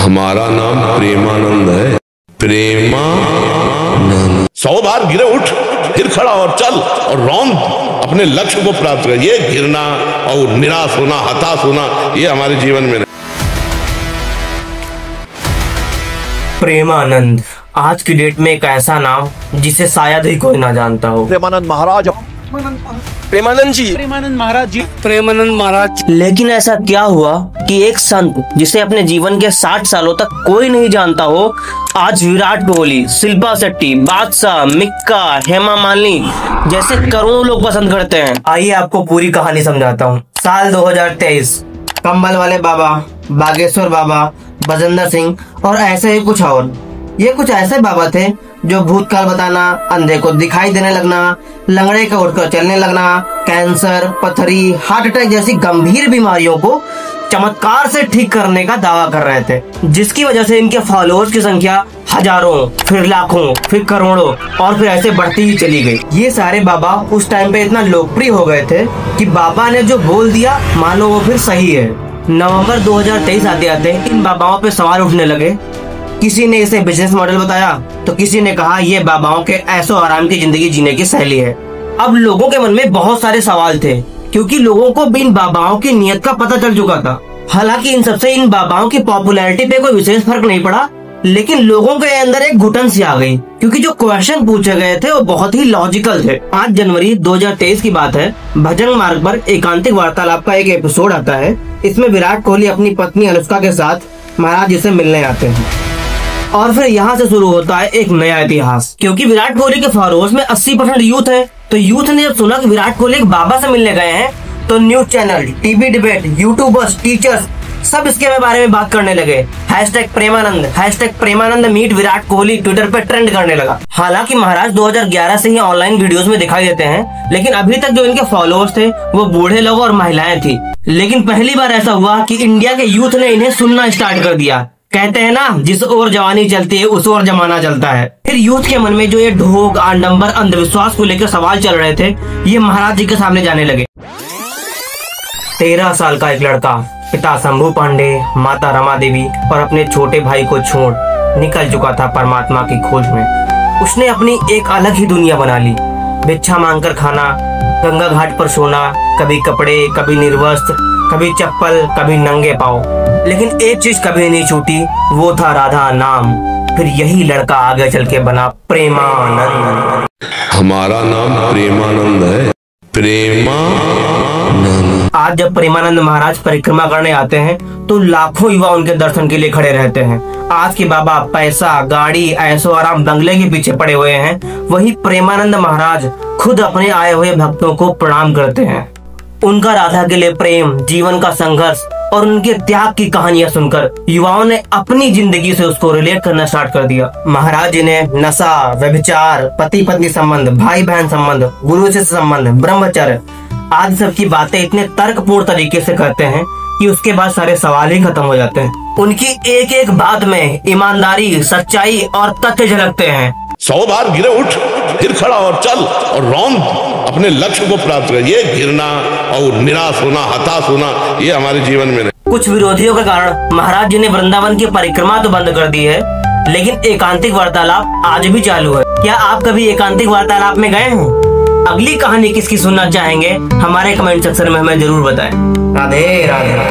हमारा नाम प्रेमानंद है। प्रेमानंद। 100 बार गिरे उठ, फिर खड़ा और चल और रौंद अपने लक्ष्य को प्राप्त कर। ये गिरना और निराश होना, हताश होना, ये हमारे जीवन में नहीं। प्रेमानंद आज की डेट में एक ऐसा नाम जिसे शायद ही कोई ना जानता हो। प्रेमानंद महाराज, प्रेमानंद जी, प्रेमानंद महाराज जी, प्रेमानंद महाराज। लेकिन ऐसा क्या हुआ कि एक संत जिसे अपने जीवन के 60 सालों तक कोई नहीं जानता हो, आज विराट कोहली, शिल्पा शेट्टी, बादशाह, मिक्का, हेमा मालिनी जैसे करोड़ों लोग पसंद करते हैं। आइए आपको पूरी कहानी समझाता हूँ। साल 2023, कंबल वाले बाबा, बागेश्वर बाबा, बजेंद्र सिंह और ऐसे ही कुछ और। ये कुछ ऐसे बाबा थे जो भूतकाल बताना, अंधे को दिखाई देने लगना, लंगड़े का उठकर चलने लगना, कैंसर, पथरी, हार्ट अटैक जैसी गंभीर बीमारियों को चमत्कार से ठीक करने का दावा कर रहे थे, जिसकी वजह से इनके फॉलोअर्स की संख्या हजारों, फिर लाखों, फिर करोड़ों और फिर ऐसे बढ़ती ही चली गई। ये सारे बाबा उस टाइम पे इतना लोकप्रिय हो गए थे कि बाबा ने जो बोल दिया मानो वो फिर सही है। नवंबर 2023 आते आते इन बाबाओं पे सवाल उठने लगे। किसी ने इसे बिजनेस मॉडल बताया तो किसी ने कहा ये बाबाओं के ऐशो आराम की जिंदगी जीने की शैली है। अब लोगों के मन में बहुत सारे सवाल थे, क्योंकि लोगों को इन बाबाओं की नीयत का पता चल चुका था। हालांकि इन सबसे इन बाबाओं की पॉपुलैरिटी पे कोई विशेष फर्क नहीं पड़ा, लेकिन लोगों के अंदर एक घुटन सी आ गई, क्योंकि जो क्वेश्चन पूछे गए थे वो बहुत ही लॉजिकल थे। 5 जनवरी 2023 की बात है। भजन मार्ग पर एकांतिक वार्तालाप का एक एपिसोड आता है। इसमें विराट कोहली अपनी पत्नी अनुष्का के साथ महाराज जी से मिलने आते हैं और फिर यहाँ से शुरू होता है एक नया इतिहास। क्योंकि विराट कोहली के फॉलोअर्स में 80% यूथ है, तो यूथ ने जब सुना कि विराट कोहली एक बाबा से मिलने गए हैं, तो news channel, TV debate, YouTubers, teachers सब इसके बारे में बात करने लगे। #प्रेमानंद मीट विराट कोहली ट्विटर पे ट्रेंड करने लगा। हालांकि महाराज 2011 से ही ऑनलाइन वीडियोस में दिखाई देते हैं, लेकिन अभी तक जो इनके फॉलोअर्स थे वो बूढ़े लोग और महिलाएं थी। लेकिन पहली बार ऐसा हुआ कि इंडिया के यूथ ने इन्हें सुनना स्टार्ट कर दिया। कहते हैं ना, जिस ओर जवानी चलती है उस ओर जमाना चलता है। फिर यूथ के मन में जो ये ढोंग, आडंबर, अंधविश्वास को लेकर सवाल चल रहे थे, ये महाराज जी के सामने जाने लगे। 13 साल का एक लड़का पिता शंभू पांडे, माता रमा देवी और अपने छोटे भाई को छोड़ निकल चुका था परमात्मा की खोज में। उसने अपनी एक अलग ही दुनिया बना ली। भिक्षा मांगकर खाना, गंगा घाट पर सोना, कभी कपड़े, कभी निर्वस्त्र, कभी चप्पल, कभी नंगे पाँव। लेकिन एक चीज कभी नहीं छूटी, वो था राधा नाम। फिर यही लड़का आगे चल के बना प्रेमानंद। हमारा नाम प्रेमानंद है। प्रेमानंद। आज जब प्रेमानंद महाराज परिक्रमा करने आते हैं तो लाखों युवा उनके दर्शन के लिए खड़े रहते हैं। आज के बाबा पैसा, गाड़ी, ऐशो आराम, बंगले के पीछे पड़े हुए हैं, वही प्रेमानंद महाराज खुद अपने आए हुए भक्तों को प्रणाम करते हैं। उनका राधा के लिए प्रेम, जीवन का संघर्ष और उनके त्याग की कहानियां सुनकर युवाओं ने अपनी जिंदगी से उसको रिलेट करना स्टार्ट कर दिया। महाराज जी ने नशा, व्यभिचार, पति पत्नी संबंध, भाई बहन संबंध, गुरु शिष्य संबंध, ब्रह्मचर्य आदि सब की बातें इतने तर्कपूर्ण तरीके से करते हैं कि उसके बाद सारे सवाल ही खत्म हो जाते हैं। उनकी एक एक बात में ईमानदारी, सच्चाई और तथ्य झलकते हैं। 100 बार गिरे उठ, फिर खड़ा और चल और रौंद अपने लक्ष्य को प्राप्त कर। ये गिरना और निराश होना, हताश होना, ये हमारे जीवन में नहीं। कुछ विरोधियों के कारण महाराज जी ने वृंदावन की परिक्रमा तो बंद कर दी है, लेकिन एकांतिक वार्तालाप आज भी चालू है। क्या आप कभी एकांतिक वार्तालाप में गए हैं? अगली कहानी किसकी सुनना चाहेंगे हमारे कमेंट सेक्शन में हमें जरूर बताएं। राधे राधे।